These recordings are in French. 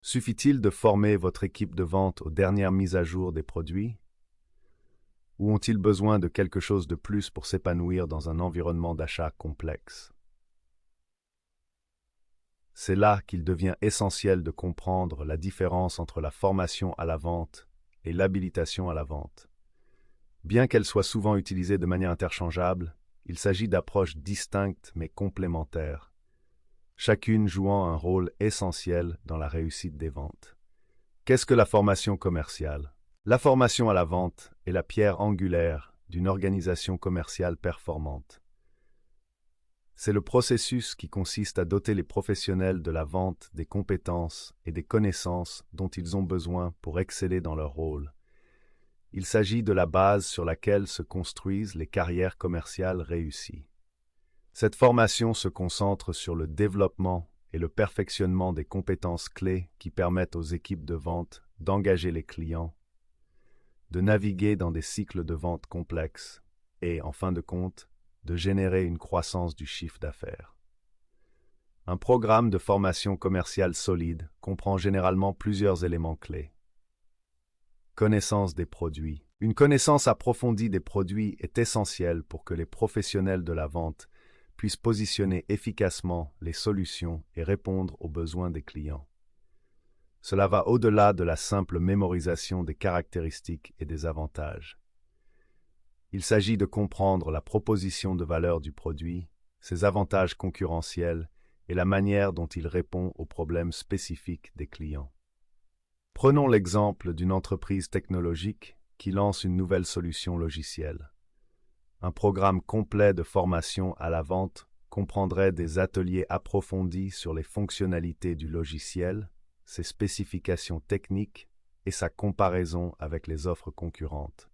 Suffit-il de former votre équipe de vente aux dernières mises à jour des produits? Ou ont-ils besoin de quelque chose de plus pour s'épanouir dans un environnement d'achat complexe? C'est là qu'il devient essentiel de comprendre la différence entre la formation à la vente et l'habilitation à la vente. Bien qu'elles soient souvent utilisées de manière interchangeable, il s'agit d'approches distinctes mais complémentaires, chacune jouant un rôle essentiel dans la réussite des ventes. Qu'est-ce que la formation commerciale? La formation à la vente est la pierre angulaire d'une organisation commerciale performante. C'est le processus qui consiste à doter les professionnels de la vente des compétences et des connaissances dont ils ont besoin pour exceller dans leur rôle. Il s'agit de la base sur laquelle se construisent les carrières commerciales réussies. Cette formation se concentre sur le développement et le perfectionnement des compétences clés qui permettent aux équipes de vente d'engager les clients, de naviguer dans des cycles de vente complexes et, en fin de compte, de générer une croissance du chiffre d'affaires. Un programme de formation commerciale solide comprend généralement plusieurs éléments clés. Connaissance des produits. Une connaissance approfondie des produits est essentielle pour que les professionnels de la vente puissent positionner efficacement les solutions et répondre aux besoins des clients. Cela va au-delà de la simple mémorisation des caractéristiques et des avantages. Il s'agit de comprendre la proposition de valeur du produit, ses avantages concurrentiels et la manière dont il répond aux problèmes spécifiques des clients. Prenons l'exemple d'une entreprise technologique qui lance une nouvelle solution logicielle. Un programme complet de formation à la vente comprendrait des ateliers approfondis sur les fonctionnalités du logiciel, ses spécifications techniques et sa comparaison avec les offres concurrentes.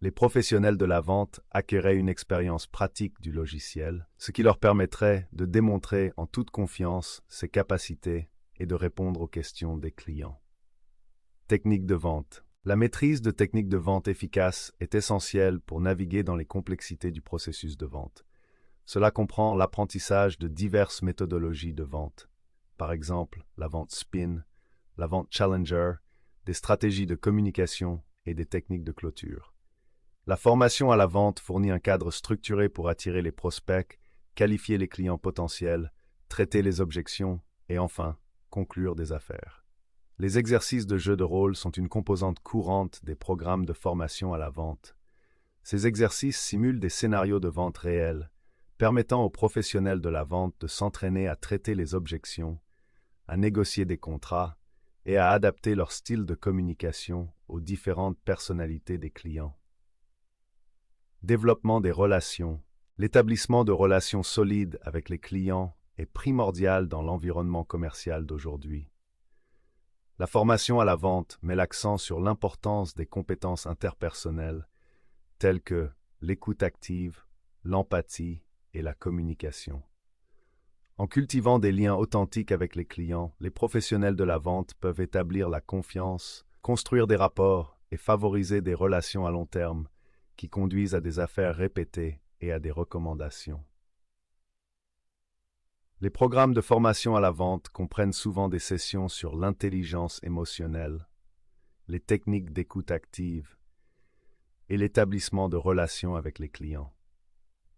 Les professionnels de la vente acquerraient une expérience pratique du logiciel, ce qui leur permettrait de démontrer en toute confiance ses capacités et de répondre aux questions des clients. Technique de vente. La maîtrise de techniques de vente efficaces est essentielle pour naviguer dans les complexités du processus de vente. Cela comprend l'apprentissage de diverses méthodologies de vente, par exemple la vente spin, la vente challenger, des stratégies de communication et des techniques de clôture. La formation à la vente fournit un cadre structuré pour attirer les prospects, qualifier les clients potentiels, traiter les objections et enfin, conclure des affaires. Les exercices de jeu de rôle sont une composante courante des programmes de formation à la vente. Ces exercices simulent des scénarios de vente réels, permettant aux professionnels de la vente de s'entraîner à traiter les objections, à négocier des contrats et à adapter leur style de communication aux différentes personnalités des clients. Développement des relations. L'établissement de relations solides avec les clients est primordial dans l'environnement commercial d'aujourd'hui. La formation à la vente met l'accent sur l'importance des compétences interpersonnelles, telles que l'écoute active, l'empathie et la communication. En cultivant des liens authentiques avec les clients, les professionnels de la vente peuvent établir la confiance, construire des rapports et favoriser des relations à long terme qui conduisent à des affaires répétées et à des recommandations. Les programmes de formation à la vente comprennent souvent des sessions sur l'intelligence émotionnelle, les techniques d'écoute active et l'établissement de relations avec les clients.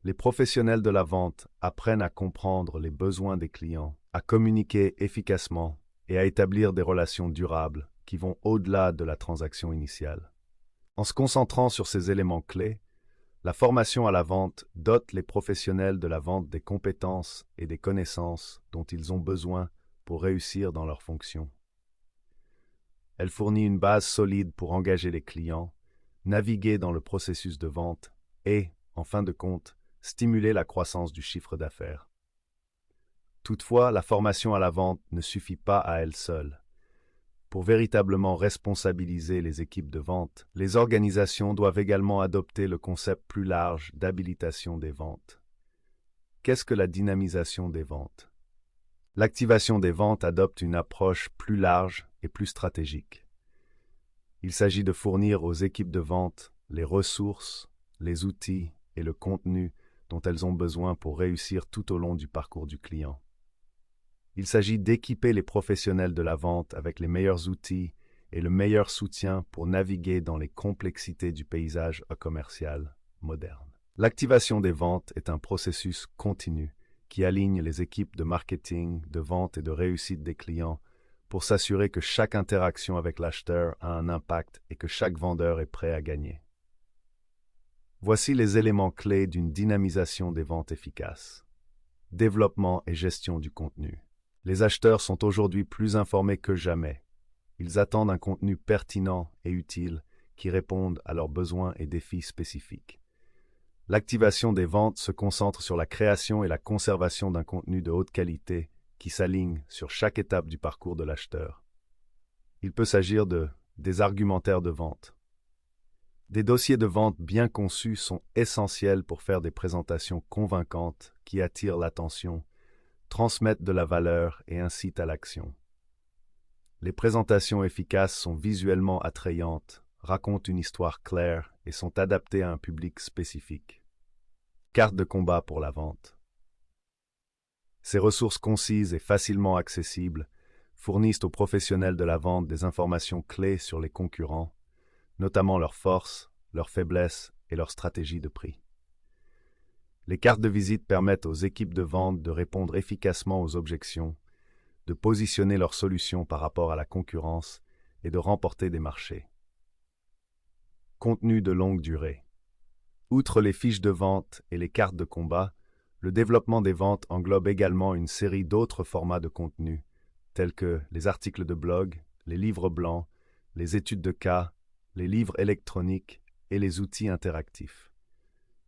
Les professionnels de la vente apprennent à comprendre les besoins des clients, à communiquer efficacement et à établir des relations durables qui vont au-delà de la transaction initiale. En se concentrant sur ces éléments clés, la formation à la vente dote les professionnels de la vente des compétences et des connaissances dont ils ont besoin pour réussir dans leurs fonctions. Elle fournit une base solide pour engager les clients, naviguer dans le processus de vente et, en fin de compte, stimuler la croissance du chiffre d'affaires. Toutefois, la formation à la vente ne suffit pas à elle seule. Pour véritablement responsabiliser les équipes de vente, les organisations doivent également adopter le concept plus large d'habilitation des ventes. Qu'est-ce que la dynamisation des ventes? L'activation des ventes adopte une approche plus large et plus stratégique. Il s'agit de fournir aux équipes de vente les ressources, les outils et le contenu dont elles ont besoin pour réussir tout au long du parcours du client. Il s'agit d'équiper les professionnels de la vente avec les meilleurs outils et le meilleur soutien pour naviguer dans les complexités du paysage commercial moderne. L'activation des ventes est un processus continu qui aligne les équipes de marketing, de vente et de réussite des clients pour s'assurer que chaque interaction avec l'acheteur a un impact et que chaque vendeur est prêt à gagner. Voici les éléments clés d'une dynamisation des ventes efficaces. Développement et gestion du contenu. Les acheteurs sont aujourd'hui plus informés que jamais. Ils attendent un contenu pertinent et utile qui réponde à leurs besoins et défis spécifiques. L'activation des ventes se concentre sur la création et la conservation d'un contenu de haute qualité qui s'aligne sur chaque étape du parcours de l'acheteur. Il peut s'agir des argumentaires de vente. Des dossiers de vente bien conçus sont essentiels pour faire des présentations convaincantes qui attirent l'attention, transmettent de la valeur et incitent à l'action. Les présentations efficaces sont visuellement attrayantes, racontent une histoire claire et sont adaptées à un public spécifique. Carte de combat pour la vente. Ces ressources concises et facilement accessibles fournissent aux professionnels de la vente des informations clés sur les concurrents, notamment leurs forces, leurs faiblesses et leurs stratégies de prix. Les cartes de visite permettent aux équipes de vente de répondre efficacement aux objections, de positionner leurs solutions par rapport à la concurrence et de remporter des marchés. Contenu de longue durée. Outre les fiches de vente et les cartes de combat, le développement des ventes englobe également une série d'autres formats de contenu, tels que les articles de blog, les livres blancs, les études de cas, les livres électroniques et les outils interactifs.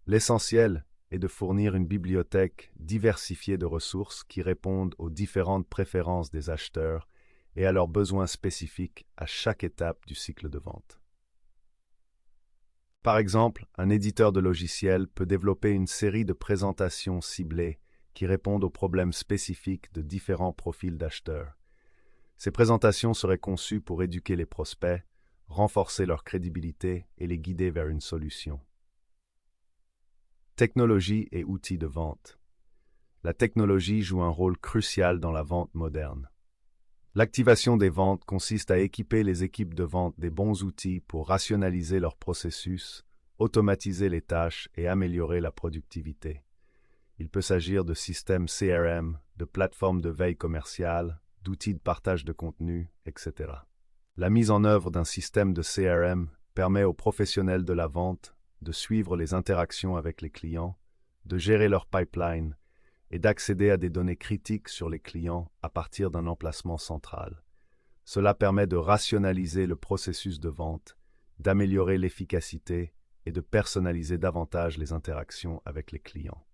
L'essentiel est de fournir une bibliothèque diversifiée de ressources qui répondent aux différentes préférences des acheteurs et à leurs besoins spécifiques à chaque étape du cycle de vente. Par exemple, un éditeur de logiciels peut développer une série de présentations ciblées qui répondent aux problèmes spécifiques de différents profils d'acheteurs. Ces présentations seraient conçues pour éduquer les prospects, renforcer leur crédibilité et les guider vers une solution. Technologie et outils de vente. La technologie joue un rôle crucial dans la vente moderne. L'activation des ventes consiste à équiper les équipes de vente des bons outils pour rationaliser leur processus, automatiser les tâches et améliorer la productivité. Il peut s'agir de systèmes CRM, de plateformes de veille commerciale, d'outils de partage de contenu, etc. La mise en œuvre d'un système de CRM permet aux professionnels de la vente de suivre les interactions avec les clients, de gérer leur pipeline et d'accéder à des données critiques sur les clients à partir d'un emplacement central. Cela permet de rationaliser le processus de vente, d'améliorer l'efficacité et de personnaliser davantage les interactions avec les clients.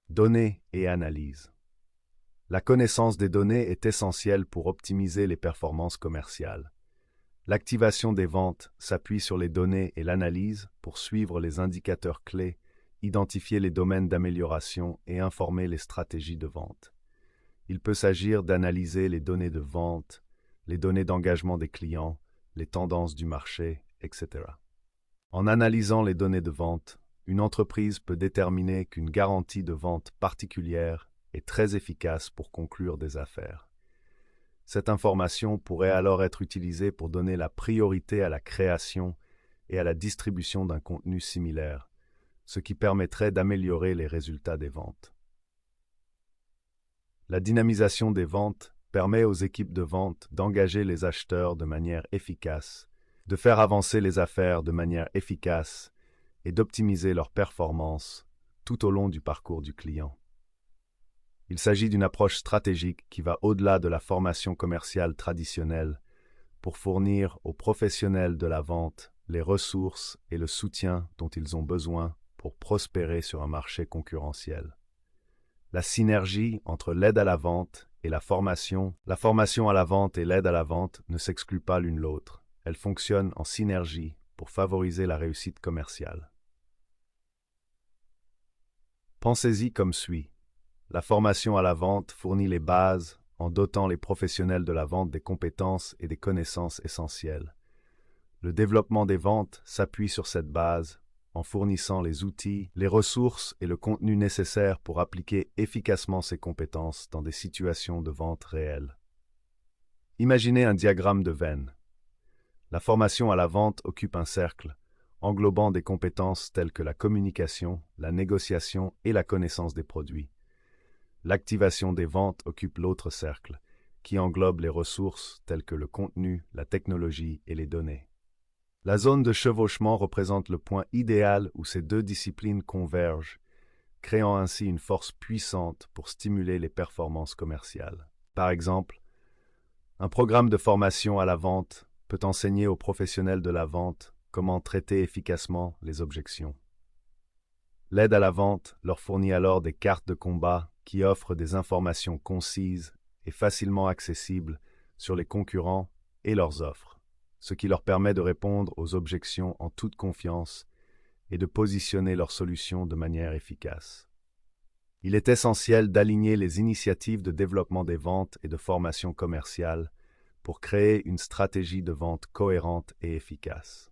Données et analyse. La connaissance des données est essentielle pour optimiser les performances commerciales. L'activation des ventes s'appuie sur les données et l'analyse pour suivre les indicateurs clés, identifier les domaines d'amélioration et informer les stratégies de vente. Il peut s'agir d'analyser les données de vente, les données d'engagement des clients, les tendances du marché, etc. En analysant les données de vente, une entreprise peut déterminer qu'une garantie de vente particulière est très efficace pour conclure des affaires. Cette information pourrait alors être utilisée pour donner la priorité à la création et à la distribution d'un contenu similaire, ce qui permettrait d'améliorer les résultats des ventes. La dynamisation des ventes permet aux équipes de vente d'engager les acheteurs de manière efficace, de faire avancer les affaires de manière efficace et d'optimiser leurs performances tout au long du parcours du client. Il s'agit d'une approche stratégique qui va au-delà de la formation commerciale traditionnelle pour fournir aux professionnels de la vente les ressources et le soutien dont ils ont besoin pour prospérer sur un marché concurrentiel. La synergie entre l'aide à la vente et la formation à la vente et l'aide à la vente ne s'excluent pas l'une l'autre. Elles fonctionnent en synergie pour favoriser la réussite commerciale. Pensez-y comme suit. La formation à la vente fournit les bases en dotant les professionnels de la vente des compétences et des connaissances essentielles. Le développement des ventes s'appuie sur cette base en fournissant les outils, les ressources et le contenu nécessaires pour appliquer efficacement ces compétences dans des situations de vente réelles. Imaginez un diagramme de Venn. La formation à la vente occupe un cercle, englobant des compétences telles que la communication, la négociation et la connaissance des produits. L'activation des ventes occupe l'autre cercle, qui englobe les ressources telles que le contenu, la technologie et les données. La zone de chevauchement représente le point idéal où ces deux disciplines convergent, créant ainsi une force puissante pour stimuler les performances commerciales. Par exemple, un programme de formation à la vente peut enseigner aux professionnels de la vente comment traiter efficacement les objections. L'aide à la vente leur fournit alors des cartes de combat qui offrent des informations concises et facilement accessibles sur les concurrents et leurs offres, ce qui leur permet de répondre aux objections en toute confiance et de positionner leurs solutions de manière efficace. Il est essentiel d'aligner les initiatives de développement des ventes et de formation commerciale pour créer une stratégie de vente cohérente et efficace.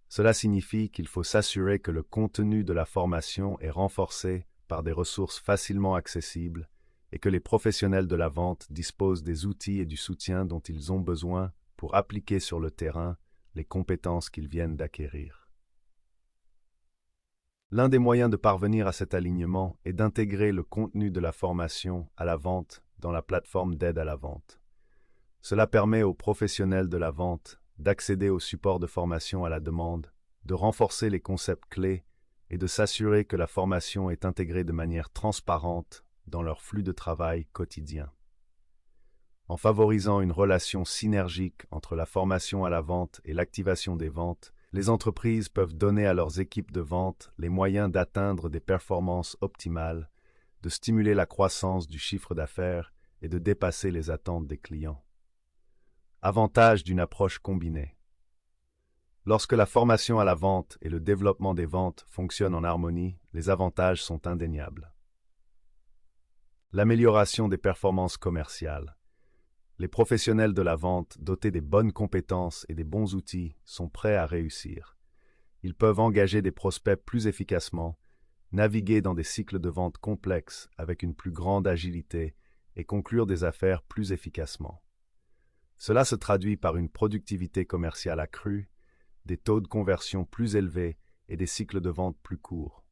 Cela signifie qu'il faut s'assurer que le contenu de la formation est renforcé par des ressources facilement accessibles et que les professionnels de la vente disposent des outils et du soutien dont ils ont besoin pour appliquer sur le terrain les compétences qu'ils viennent d'acquérir. L'un des moyens de parvenir à cet alignement est d'intégrer le contenu de la formation à la vente dans la plateforme d'aide à la vente. Cela permet aux professionnels de la vente d'accéder au support de formation à la demande, de renforcer les concepts clés et de s'assurer que la formation est intégrée de manière transparente dans leur flux de travail quotidien. En favorisant une relation synergique entre la formation à la vente et l'activation des ventes, les entreprises peuvent donner à leurs équipes de vente les moyens d'atteindre des performances optimales, de stimuler la croissance du chiffre d'affaires et de dépasser les attentes des clients. Avantage d'une approche combinée. Lorsque la formation à la vente et le développement des ventes fonctionnent en harmonie, les avantages sont indéniables. L'amélioration des performances commerciales. Les professionnels de la vente, dotés des bonnes compétences et des bons outils, sont prêts à réussir. Ils peuvent engager des prospects plus efficacement, naviguer dans des cycles de vente complexes avec une plus grande agilité et conclure des affaires plus efficacement. Cela se traduit par une productivité commerciale accrue, des taux de conversion plus élevés et des cycles de vente plus courts.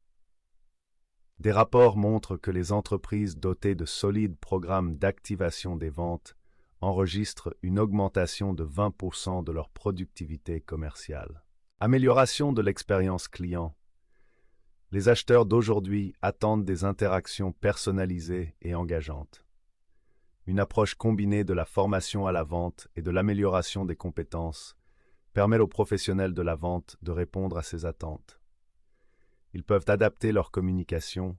Des rapports montrent que les entreprises dotées de solides programmes d'activation des ventes enregistrent une augmentation de 20% de leur productivité commerciale. Amélioration de l'expérience client. Les acheteurs d'aujourd'hui attendent des interactions personnalisées et engageantes. Une approche combinée de la formation à la vente et de l'amélioration des compétences permet aux professionnels de la vente de répondre à ces attentes. Ils peuvent adapter leur communication,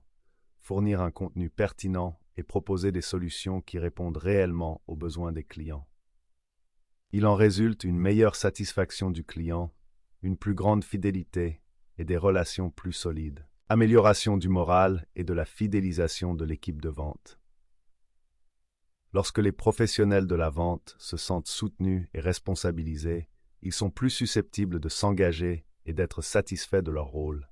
fournir un contenu pertinent et proposer des solutions qui répondent réellement aux besoins des clients. Il en résulte une meilleure satisfaction du client, une plus grande fidélité et des relations plus solides. Amélioration du moral et de la fidélisation de l'équipe de vente. Lorsque les professionnels de la vente se sentent soutenus et responsabilisés, ils sont plus susceptibles de s'engager et d'être satisfaits de leur rôle.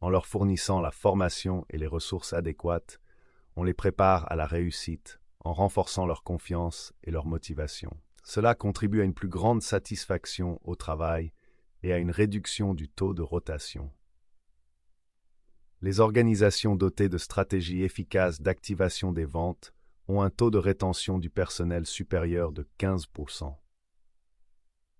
En leur fournissant la formation et les ressources adéquates, on les prépare à la réussite en renforçant leur confiance et leur motivation. Cela contribue à une plus grande satisfaction au travail et à une réduction du taux de rotation. Les organisations dotées de stratégies efficaces d'activation des ventes ont un taux de rétention du personnel supérieur de 15%.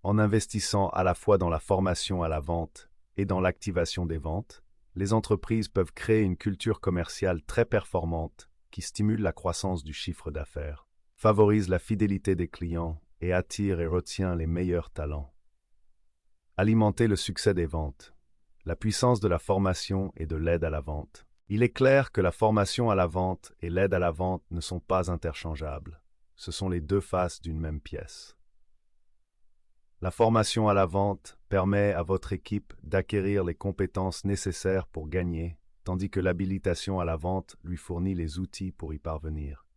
En investissant à la fois dans la formation à la vente et dans l'activation des ventes, les entreprises peuvent créer une culture commerciale très performante qui stimule la croissance du chiffre d'affaires, favorise la fidélité des clients et attire et retient les meilleurs talents. Alimenter le succès des ventes. La puissance de la formation et de l'aide à la vente. Il est clair que la formation à la vente et l'aide à la vente ne sont pas interchangeables. Ce sont les deux faces d'une même pièce. La formation à la vente permet à votre équipe d'acquérir les compétences nécessaires pour gagner, tandis que l'habilitation à la vente lui fournit les outils pour y parvenir.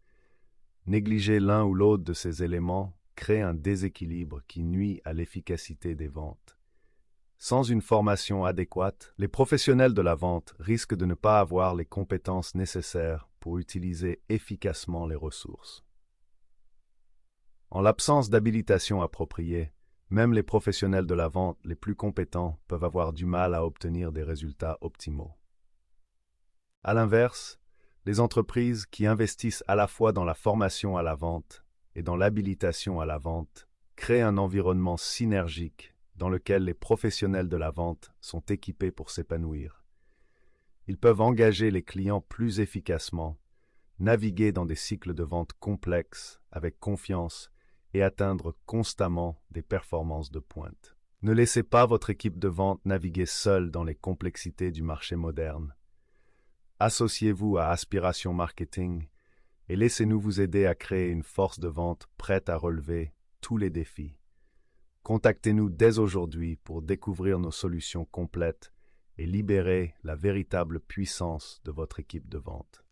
Négliger l'un ou l'autre de ces éléments crée un déséquilibre qui nuit à l'efficacité des ventes. Sans une formation adéquate, les professionnels de la vente risquent de ne pas avoir les compétences nécessaires pour utiliser efficacement les ressources. En l'absence d'habilitation appropriée, même les professionnels de la vente les plus compétents peuvent avoir du mal à obtenir des résultats optimaux. À l'inverse, les entreprises qui investissent à la fois dans la formation à la vente et dans l'habilitation à la vente créent un environnement synergique dans lequel les professionnels de la vente sont équipés pour s'épanouir. Ils peuvent engager les clients plus efficacement, naviguer dans des cycles de vente complexes avec confiance et atteindre constamment des performances de pointe. Ne laissez pas votre équipe de vente naviguer seule dans les complexités du marché moderne. Associez-vous à Aspiration Marketing et laissez-nous vous aider à créer une force de vente prête à relever tous les défis. Contactez-nous dès aujourd'hui pour découvrir nos solutions complètes et libérer la véritable puissance de votre équipe de vente.